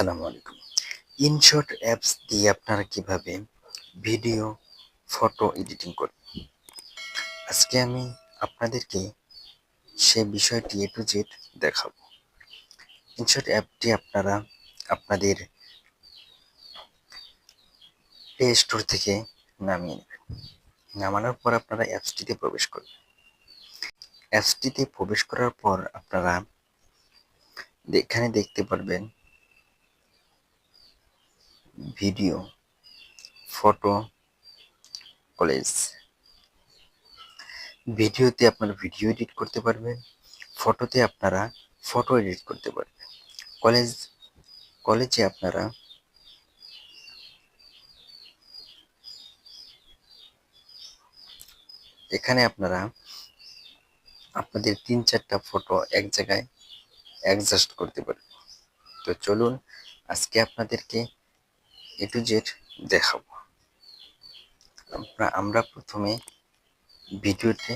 আসসালামু আলাইকুম। InShot apps দিয়ে আপনারা কিভাবে ভিডিও, ফটো এডিটিং করবেন। আজকে আমি আপনাদেরকে সে বিষয়টি A to Z দেখাবো। ইনশট অ্যাপটি আপনারা আপনাদের প্লে স্টোর থেকে নামিয়ে নেবেন। নামানোর পর আপনারা অ্যাপসটিতে প্রবেশ করবেন। অ্যাপসটিতে প্রবেশ করার পর আপনারা এখানে দেখতে পারবেন ভিডিও, ফটো, কলেজ। ভিডিওতে আপনারা ভিডিও এডিট করতে পারবেন, ফটোতে আপনারা ফটো এডিট করতে পারবেন। কলেজে আপনারা এখানে আপনারা আপনাদের 3-4টা ফটো এক জায়গায় অ্যাডজাস্ট করতে পারবেন। তো চলুন আজকে আপনাদেরকে A to Z দেখাবো। আমরা প্রথমে ভিডিওতে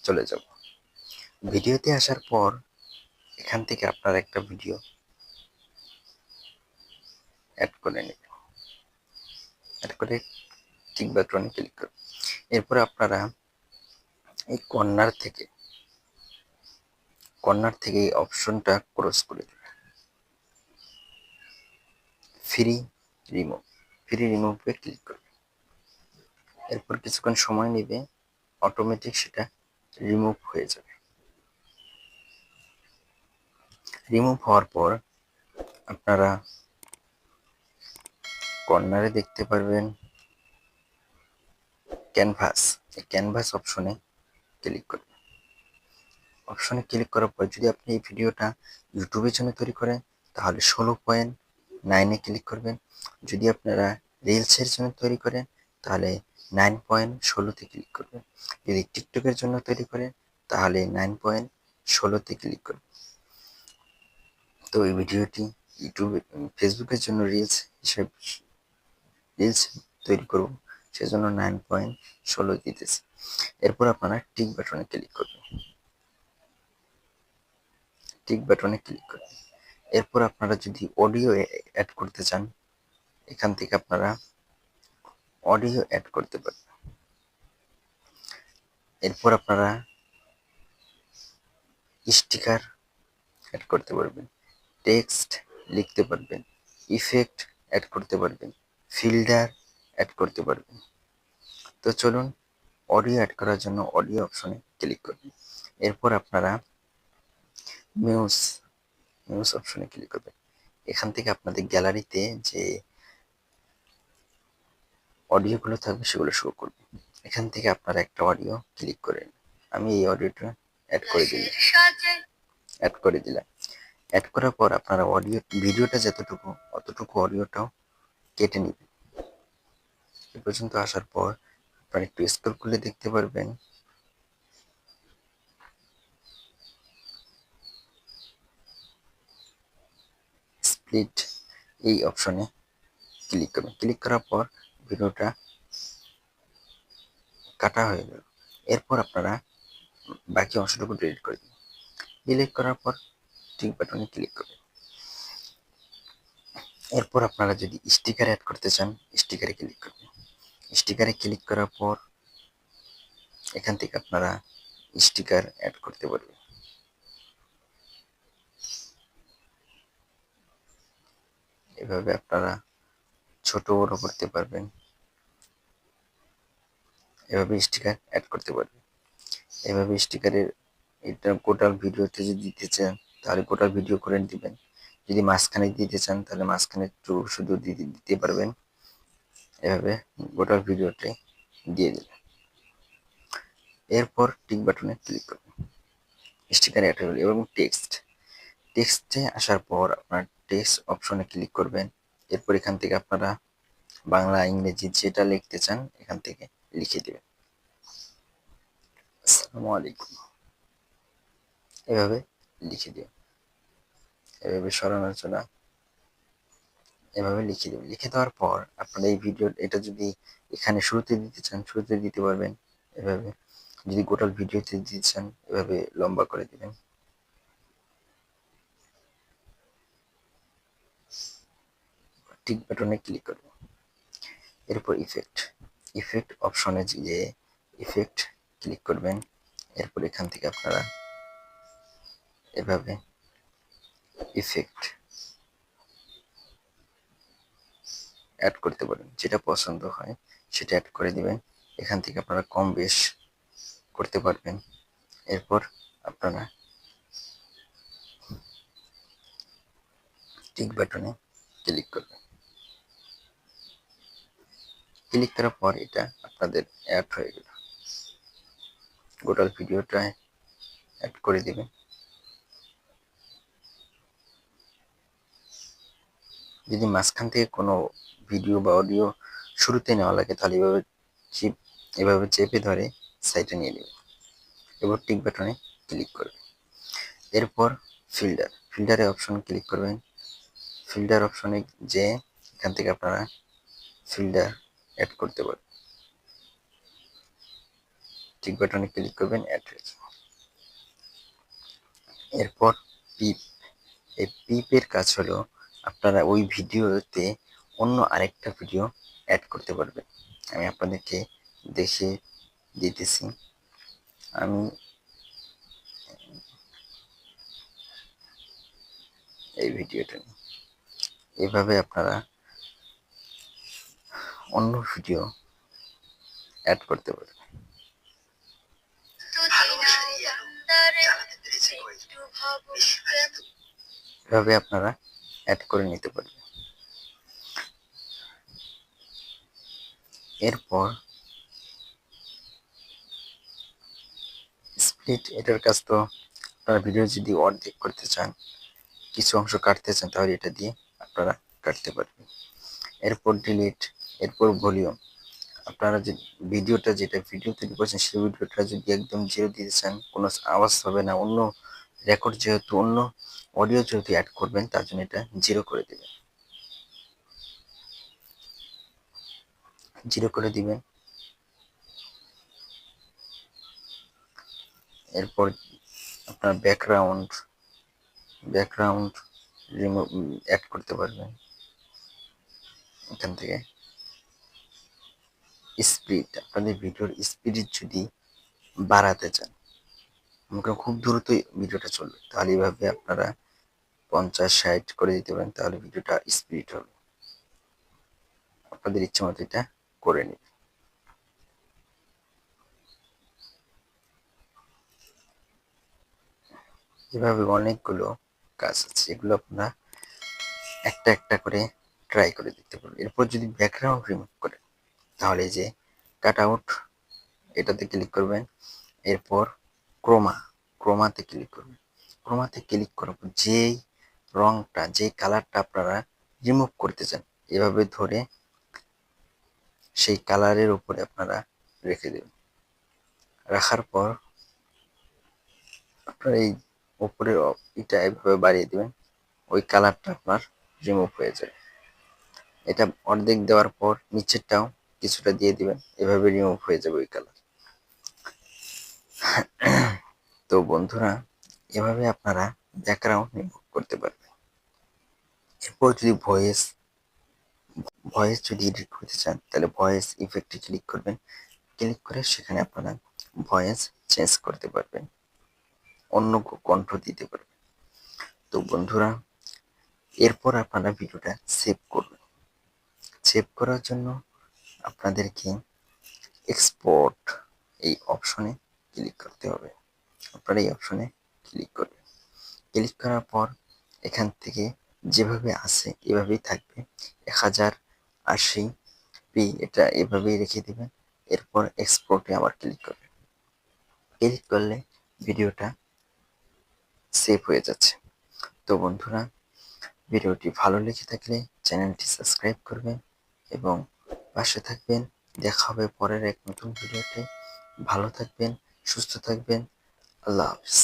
চলে যাব। ভিডিওতে আসার পর এখান থেকে আপনারা একটা ভিডিও অ্যাড করে নেবেন। অ্যাড করে টিক বাটনে ক্লিক করুন। এরপর আপনারা এই কর্নার থেকে এই অপশনটা ক্রস করে দেবেন। ফ্রি রিমুভে ক্লিক করবেন। এরপর কিছুক্ষণ সময় নেবে, অটোমেটিক সেটা রিমুভ হয়ে যাবে। রিমুভ হওয়ার পর আপনারা কর্নারে দেখতে পারবেন ক্যানভাস। এই ক্যানভাস অপশনে ক্লিক করবেন। অপশনে ক্লিক করার পর যদি আপনি এই ভিডিওটা ইউটিউবের জন্য তৈরি করেন তাহলে 16.9-এ ক্লিক করবেন। যদি আপনারা রিলসের জন্য তৈরি করেন তাহলে 9.16-তে ক্লিক করবেন। যদি টিকটকের জন্য তৈরি করেন তাহলে 9.16-তে ক্লিক করবেন। তো এই ভিডিওটি ফেসবুকের জন্য রিলস তৈরি করব, সেজন্য 9.16 দিতেছি। এরপর আপনারা টিক বাটনে ক্লিক করবেন। এরপর আপনারা যদি অডিও অ্যাড করতে চান এখান থেকে আপনারা অডিও অ্যাড করতে পারবেন। এরপর আপনারা স্টিকার অ্যাড করতে পারবেন, টেক্সট লিখতে পারবেন, ইফেক্ট অ্যাড করতে পারবেন, ফিল্টার অ্যাড করতে পারবেন। তো চলুন অডিও অ্যাড করার জন্য অডিও অপশনে ক্লিক করবেন। এরপর আপনারা মিউজ অপশনে ক্লিক করবেন। এখান থেকে আপনাদের গ্যালারিতে যে অডিওগুলো থাকবে সেগুলো শো করবে। এখান থেকে আপনারা একটা অডিও ক্লিক করেন। আমি এই অডিওটা অ্যাড করে দিলাম। অ্যাড করার পর আপনারা ভিডিওটা যতটুকু অতটুকু অডিওটাও কেটে নেবেন। এ পর্যন্ত আসার পর আপনারা একটু স্ক্রল করলে দেখতে পারবেন স্প্লিট। এই অপশনে ক্লিক করবেন। ক্লিক করার পর ভিডিওটা কাটা হয়ে গেল। এরপর আপনারা বাকি অংশটুকু ডিলিট করে দিন। ডিলিট করার পর টিক বাটনে ক্লিক করবেন। এরপর আপনারা যদি স্টিকার অ্যাড করতে চান স্টিকারে ক্লিক করবেন। স্টিকারে ক্লিক করার পর এখান থেকে আপনারা স্টিকার অ্যাড করতে পারবেন। এভাবে আপনারা ছোট বড় করতে পারবেন, এভাবে স্টিকার অ্যাড করতে পারবেন। এভাবে স্টিকারের এটা গোটাল ভিডিওতে যদি দিতে চান তাহলে গোটাল ভিডিও করে দিবেন। যদি মাঝখানে দিতে চান তাহলে মাঝখানে একটু শুধু দিতে পারবেন। এভাবে গোটাল ভিডিওতে দিয়ে দিবেন। এরপর টিক বাটনে ক্লিক করবেন। স্টিকার অ্যাড হয়ে গেল। এবং টেক্সটে আসার পর আপনার টেক্সট অপশনে ক্লিক করবেন। এরপর এখান থেকে আপনারা বাংলা ইংরেজি যেটা লিখতে চান এখান থেকে লিখে দেবেন। আসসালামু আলাইকুম এভাবে লিখে দিন। এভাবে সরানোচনা এভাবে লিখে দেবেন। লিখে দেওয়ার পর আপনারা এই এটা যদি এখানে শুরুতে দিতে চান শুরুতে দিতে পারবেন এভাবে। যদি গোটাল ভিডিওতে দিতে চান এভাবে লম্বা করে দিবেন। টিক বাটনে ক্লিক করব। এরপর ইফেক্ট অপশনে যে ইফেক্ট ক্লিক করবেন। এরপর এখান থেকে আপনারা এভাবে ইফেক্ট অ্যাড করতে পারেন, যেটা পছন্দ হয় সেটা অ্যাড করে দিবেন। এখান থেকে আপনারা কম বেশ করতে পারবেন। এরপর আপনারা টিক বাটনে ক্লিক করবেন। ক্লিক করার পর এটা আপনাদের অ্যাড হয়ে গেল। গোটাল ভিডিওটা অ্যাড করে দিবেন। যদি মাঝখান থেকে কোনো ভিডিও বা অডিও শুরুতে নেওয়া লাগে তাহলে এভাবে চেপে ধরে সাইডে নিয়ে নেবেন। এবার টিক বাটনে ক্লিক করবেন। এরপর ফিল্টারে অপশন ক্লিক করবেন। ফিল্টার অপশনে যে এখান থেকে আপনারা ফিল্টার অ্যাড করতে পারবেন। টিক বাটনে ক্লিক করবেন, অ্যাড হয়ে যাবে। এরপর পিপ, এই পিপের কাজ হলো আপনারা ওই ভিডিওতে অন্য আরেকটা ভিডিও অ্যাড করতে পারবেন। আমি আপনাদেরকে দেখে দিতেছি। আমি এই ভিডিওটা নিই। এভাবে আপনারা অন্য ভিডিও অ্যাড করতে পারবেন। এভাবে আপনারা অ্যাড করে নিতে পারবেন। এরপর স্প্লিট, এটার কাজ তো আপনারা ভিডিও যদি অর্ধেক করতে চান, কিছু অংশ কাটতে চান, তাহলে এটা দিয়ে আপনারা কাটতে পারবেন। এরপর ডিলিট, এরপর ভলিউম। আপনারা যে যেটা ভিডিও তৈরি করছেন সেই ভিডিওটা যদি একদম জিরো দিতে চান, কোনো আওয়াজ হবে না, অন্য রেকর্ড যেহেতু অন্য অডিও যেহেতু অ্যাড করবেন, তার জন্য এটা জিরো করে দিবেন। জিরো করে দিবেন। এরপর আপনার ব্যাকগ্রাউন্ড রিমুভ অ্যাড করতে পারবেন। এখান থেকে স্পিড, আপনাদের ভিডিওর স্পিড যদি বাড়াতে চান, মনে করেন খুব দ্রুত ভিডিওটা চলবে, তাহলে এইভাবে আপনারা 50-60 করে দিতে পারেন, তাহলে ভিডিওটা স্পিড হবে। আপনাদের ইচ্ছে মতো এটা করে নিন। এভাবে অনেকগুলো কাজ আছে, এগুলো আপনারা একটা একটা করে ট্রাই করে দেখতে পারবেন। এরপর যদি ব্যাকগ্রাউন্ড রিমুভ করেন, তাহলে এই যে কাট আউট, এটাতে ক্লিক করবেন। এরপর ক্রোমাতে ক্লিক করবেন। ক্রোমাতে ক্লিক করার পর যেই রংটা, যেই কালারটা আপনারা রিমুভ করতে চান, এভাবে ধরে সেই কালারের উপরে আপনারা রেখে দেবেন। রাখার পর আপনার এই উপরের এটা এভাবে বাড়িয়ে দিবেন, ওই কালারটা আপনার রিমুভ হয়ে যায়। এটা অর্ধেক দেওয়ার পর নিচেরটাও কিছুটা দিয়ে দিবেন, এভাবে রিমুভ হয়ে যাবে ওই কালার। তো বন্ধুরা, এভাবে আপনারা ব্যাকগ্রাউন্ড রিমুভ করতে পারবেন। এরপর যদি ভয়েস যদি এডিট করতে চান, তাহলে ভয়েস ইফেক্টে ক্লিক করবেন। ক্লিক করে সেখানে আপনারা ভয়েস চেঞ্জ করতে পারবেন, অন্য কণ্ঠ দিতে পারবেন। তো বন্ধুরা, এরপর আপনারা ভিডিওটা সেভ করবেন। সেভ করার জন্য আপনাদেরকে এক্সপোর্ট এই অপশনে ক্লিক করতে হবে। আপনারা এই অপশনে ক্লিক করবেন। ক্লিক করার পর এখান থেকে যেভাবে আছে এভাবেই থাকবে, 1080p, এটা এভাবেই রেখে দিবেন। এরপর এক্সপোর্টে আবার ক্লিক করবেন। ক্লিক করলে ভিডিওটা সেভ হয়ে যাচ্ছে। তো বন্ধুরা, ভিডিওটি ভালো লেগে থাকলে চ্যানেলটি সাবস্ক্রাইব করবেন এবং পাশে থাকবেন। দেখা হবে পরের এক নতুন ভিডিওতে। ভালো থাকবেন, সুস্থ থাকবেন। আল্লাহ হাফিজ।